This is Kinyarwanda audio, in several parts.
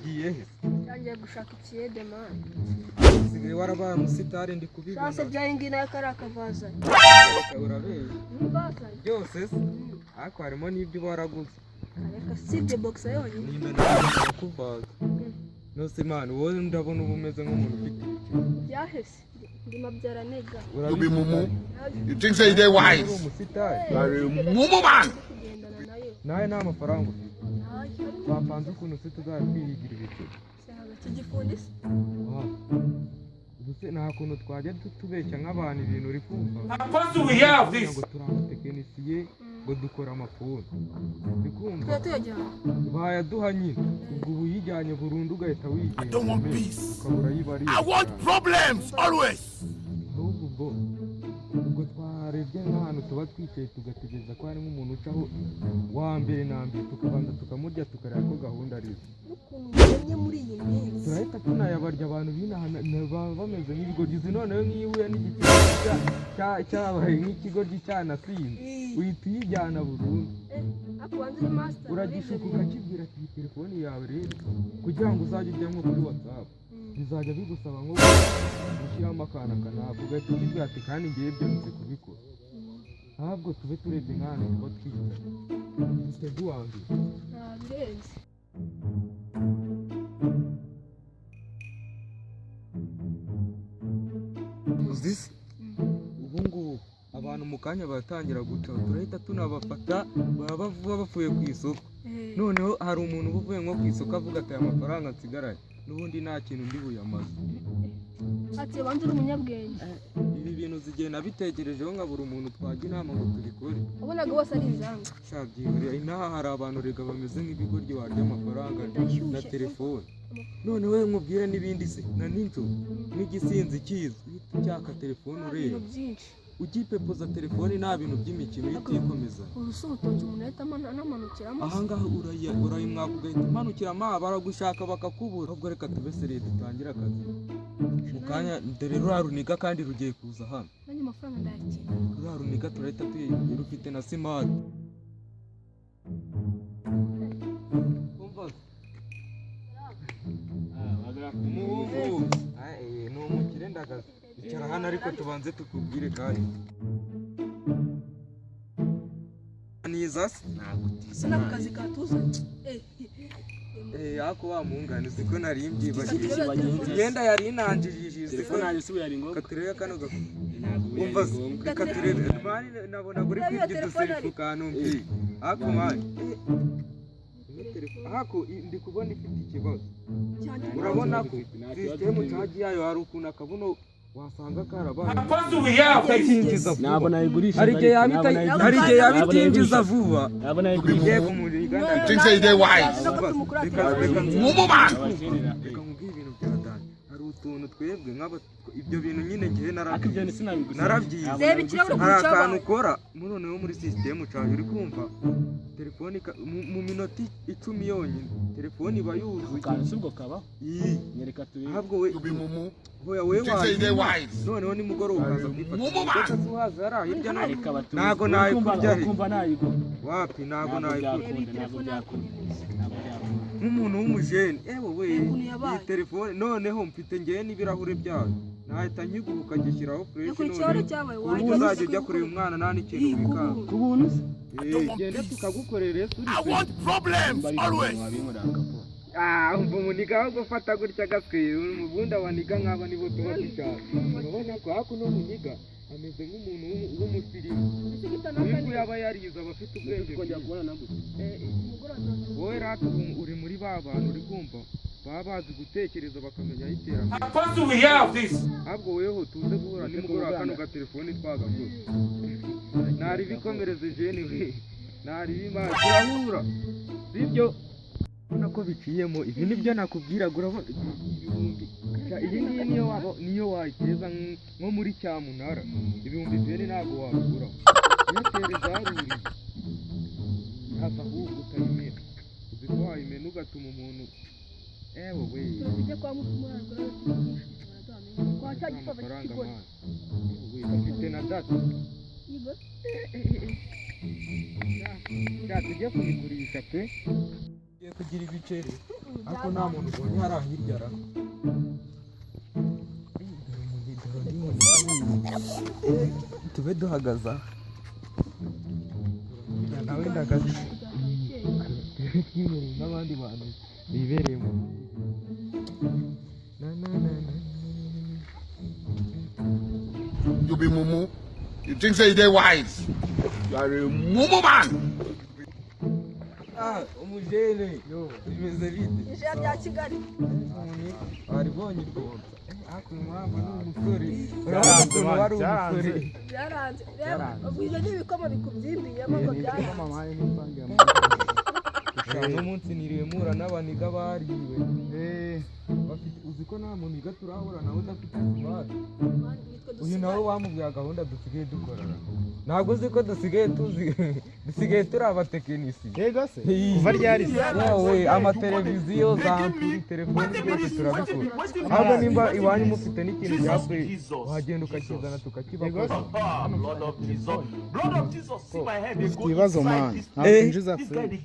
ugiye he? Yangiye gushaka ikiyede man. Sigaye warabaye umusitari ndi kubibona. Shase byahingi na karakavaza. Urabeye. Mbasa. Byose se. Ariko harimo n'ibyo waraguze. Areka sibye boxa yonyine. Nimba ndakuvaza. Nose man wowe ndabona ubumeze nk'umuntu ufite iki. Yahese. Ndima byara nega. You be mumu. You think say they wise? Mumu man. Naye nta mafaranga ufite. Bapanze ukuntu se tuzakwihigira ibiceri. Tugifundise. Ubuse nta kuntu twajya tubeshya nk'abantu ibintu uri kumva. Ngo turamutekinisiye ngo dukora amafoni. Uri kumva? Bayaduha nyine. Ubwo ubu yijyanye burundu ugahita wigenza. Ukabura yibari. I want problems always. Ubwo twarebye nk'ahantu tuba twicaye tugategereza ko harimo umuntu ucaho wa mbere na mbere tukabanza tukamurya tukareba ko gahunda ari turahita tunayabarya abantu baba bameze nk'ibigoryi noneho nk'iyo uhuye n'igiciro cyabaye nk'ikigoryi cyanasinze uhita uyijyana burundu uragishuka ukakibwira ati iyi telefoni yawe rero kugira ngo uzajye ujya nko kuri WhatsApp bizajya bigusaba nko gushyiramo akantu kanaka ugahita ukibwira ati kandi ngiye byo nzi kubikora ntabwo tube turebye nk'ahantu tuba twicaye dufite duwangiye birenze uzisi ubu ngubu abantu mu kanya baratangira guca turahita tunabafata baba bavuye ku isoko noneho hari umuntu uba uvuye nko ku isoko avuga ati aya mafaranga nsigaranye n'ubundi nta kintu ndi buyamaze ati banze uri umunyabwenge ibi bintu zigenda bitekerejeho nka buri umuntu twajya inama ngo tubikore ubonaga bose ari inzanga shabyihuriye inaha hari abantu rega bameze nk'ibigoryi warya amafaranga na telefone none we nkubwire n'ibindi se na ninjo n'igisinzi kizwi cyaka telefone ureba ugipepoza telefone nta bintu by'imikino itikomeza urusubutonze umuntu ahita anamanukiramo ahangaha urayimwaka ugahita umanukiramo baragushaka bakakubura ahubwo reka tubesere dutangira akazi mu kanya dore ruraruniga kandi rugiye kuza hano nanjye amafaranga ndayakira ruraruniga turahita tuyigura ufite na simati umuhungu ni umukire ndagaza icara hano ariko tubanze tukubwire kandi niza se asa n'akazi katuzanye ako wa mungane siko nari mbyibagije imyenda yari inanjijije siko nayisubiye ari ngombwa katurebe kano umva katurebe mani nabona kuri kwibye duserifu kanumbi ako mani ako ndi kubona ifite ikibazo urabona ko system charge yayo hari ukuntu akabuno wasanga karabaye utakinjiza nabo nayigurisha hari igihe yabitinjiza vuba nabo nayigurisha igiye kumuriganda Think say they wise? Mumu man. reka nkubwire ibintu byadanye hari utuntu twebwe ibyo bintu nyine ngiye narabyize hari akantu ukora noneho muri system cyawe uri kumva telefone mu minota 10 yonyine telefone iba yuzuye kandi subwo kaba nyereka tuye ahubwo we hoya we noneho ni mugoroba ukaza kwifata tuhaza ari hirya no hino nago nayikurya kumva nayigura wapi nago nayikurya nk'umuntu w'umujeni we iyi telefone noneho mfite ngiye n'ibirahure byayo nahita nyiguruka gishyiraho fresh none ubu uzajya ujya kureba umwana nta n'ikintu wikanga ku buntu genda tukagukorera I want problems always. umva umuniga aho gufata gutya gaswe ubundi abaniga nk'aba nibo tuba dushaka urabona ko hakuno muniga ameze nk'umuntu w'umusirimu uyu yaba yarize abafite ubwenge wowe rata uri muri ba bantu uri kumva baba bazi gutekereza bakamenya aho iterambere ahubwo weho tuze guhura nimugoroba kano gatelefoni twagaguze ntari bikomereze jeni we ntari bimana turahura sibyo ubona ko biciyemo ibi nibyo nakubwiraga urabona iyi ngiyi niyo wayiteza nko muri cyamunara ibihumbi 20 ntabwo wabiguraho iyo zaruriye haza ahubwo ukayimena uzi ko wayimena ugatuma umuntu we tujye kwa mufumuragura kwa cya gisoza cy'ikigori ufite na data tujye kubigurisha pe tugiye kugira ibiceri ariko nta muntu ubonye hari ahirya ra tube duhagaza nawe ndagaze twibereye n'abandi bantu bibereye mu You be mumu. You think say they wise. You are a mumu man. Umujene yo bimeze bite ijana rya Kigali aribonye rwose akuye mama n'umusore umuntu wari umusore byaranze reba ubwo n'ibikoma bikubyimbiye ngo byaranze mama wawe n'impange no munsi niriwe mura n'abaniga bariwe bafite uziko nta muntu iga turahura nawe udafite smart uyu nawe wamubwiye gahunda dusigaye dukorana ntabwo uzi ko dusigaye turi abatekinisi yego se kuva ryari wowe amateleviziyo za ampuri telefoni byose turabikora ahubwo nimba iwanyu mufite n'ikintu cyapfuye wagenda ukakizana tukakibakora ufite ibibazo mani ntabwo winjiza fure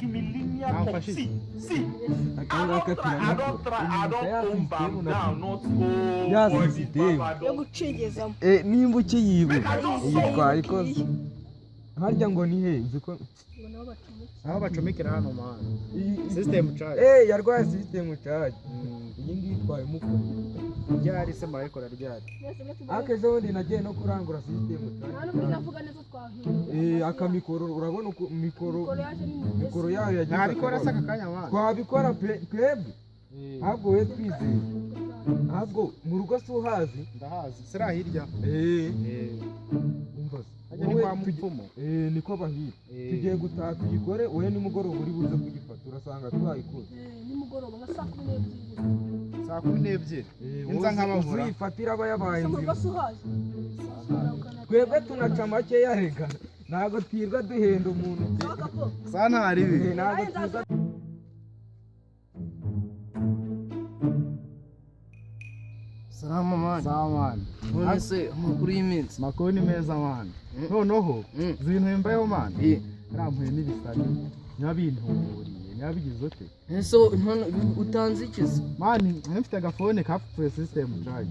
ntamfashije akangaka turanakora ya sisitemu yo gucengezamo nimba ukiyibuka yitwaye ikoze harya ngo ni he uziko aho bacomekera hano mani system charge yarwaye system charge iyi ngiyi itwaye mukuru ryari se marayikora ryari akeje wundi nagiye no kurangura system charge akamikoro urabona uko mikoro yayo yagiye ntabikora se aka kanya mani twabikora twebwe ntabwo we twizeye ntabwo mu rugo si uhazi ndahazi sira hirya umva ajya ni kwa mupfumo niko bahira tugiye gutaha tuyikore wowe nimugoroba uri buze kugifata urasanga twayikoze nimugoroba nka saa 12 saa 12 inza nk'abavura uzifatira aba yabaye mu rugo si uhazi twebwe tunaca make yarega ntabwo twirwa duhenda umuntu saa ntaribi ntabwo twirwa Salama mani. sawa mani None se amakuru y'iminsi. makuru ni meza mani noneho ibintu bimbayeho mani rampuye n'ibisari nyabinturiye nyabigize ute Ese utanze ikizi? mani mfite agafone kapfuye system charge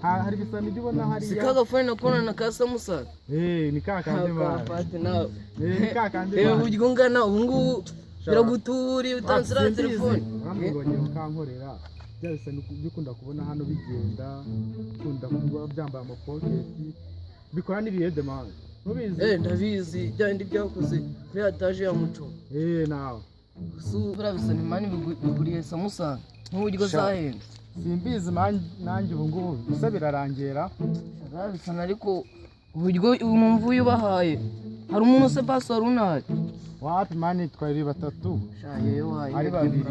hari ibisani byo ubona hari Sikaga phone nakona na kasa musaka. ni kakande mani Pati nawe. ni kakande Reba mani buryo ngana ubu ngubu biraguturi utansira telefone. Urambwira ukankorera byose bikunda kubona hano bigenda kunda kuba byambaye amapoketi bikora n'ibiyede mani nubizi Ndabizi byandi byakoze kuri adaje ya muco. nawe Subira bisani mani biguriye samusanga. Nk'uburyo zahenda. simbizi nanjye ubu ngubu bisa birarangira Bisana ariko uburyo numva ubahaye. Hari umuntu se password unaye. wapi mani twari batatu Shaye yo haye. ari babiri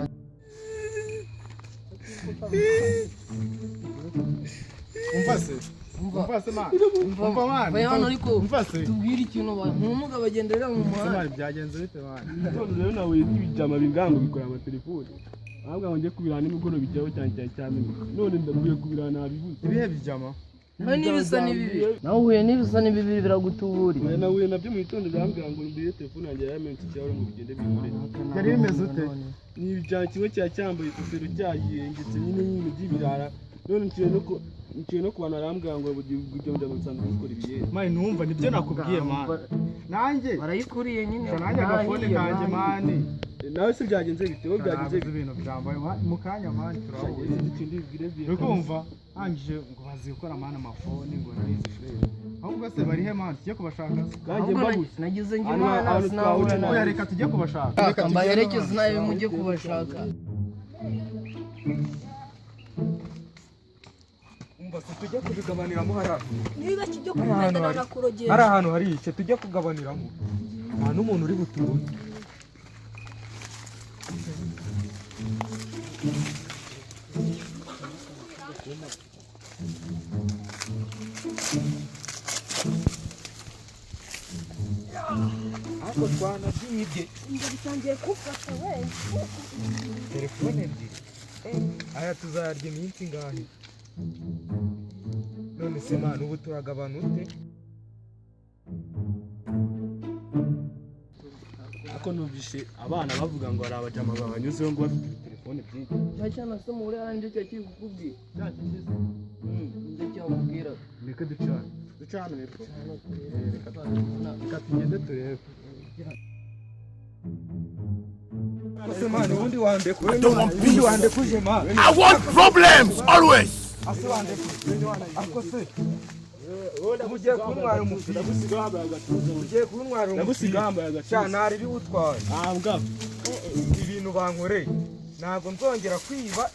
umva se mani umva mani Bayano ariko umva se tubwire ikintu nk'umuga bagenderera mu muhanda. mani byagenze bite mani none rero nawe ibijama bingango bikora amatelefone ahubwo ngo njye kubirana nimugoroba bijyaho cyane none ndavuye kubirana nabibuze ibihe bijama nawe n'ibisa n'ibibi nawe uhuye n'ibisa n'ibibiri biragutuburiye nahuye nabyo mu gitondo birambwira ngo mbire telefone yanjye yamenye cyangwa ngo bigende bikore byari bimeze ute ni ibijyana kimwe cyambaye isosero cyayengetse nyine n'ibintu by'ibirara none niciye no kubana arambwira ngo ibyo ndamusanzwe gukora ibiyeri mani numva nibyo nakubwiye mani nanjye barayikuriye nyine nanjye agafone kanjye mani nawe se byagenze bite wowe byagenze bite ibintu byambaye mu kanya mani turahuye ikindi bibwire uri kumva hangije ngo bazi gukora mani amafoni ngo narizi fresh ahubwo se bari he mani tujye kubashaka kanjye mbabuze nagize njye imana sinahura oya nawe reka tujye kubashaka reka mbaherekeze nawe mujye kubashaka umva se tujye kubigabaniramo hariya niba kijyo kugendana na kurogera hari ahantu hari icyo tujye kugabaniramo nta n'umuntu uri butuye ariko twanabyibye bitangiye kufata we telefone ebyiri aya tuzarya iminsi ingahe none se mani ubu turagabana ute ko numvishe abana bavuga ngo hari abajama babanyuzeho ngo bafite telefone byinshi cya cyana se muri hano nicyo cyari kiri kukubwira nicyo cyamubwira reka ducane ducana hepfo reka tugende turebe Mani ubundi wandekuje mani. I want problems always. Ase wandekuje. Ako se. Mugiye kuntwara umufiri. ndagusiga wambaye agatuza Mugiye kuntwara umufiri. ndagusiga wambaye agatuza Cyana ari biwutwaye. mbwa Ibintu bankoreye. Ntabwo nzongera kwiba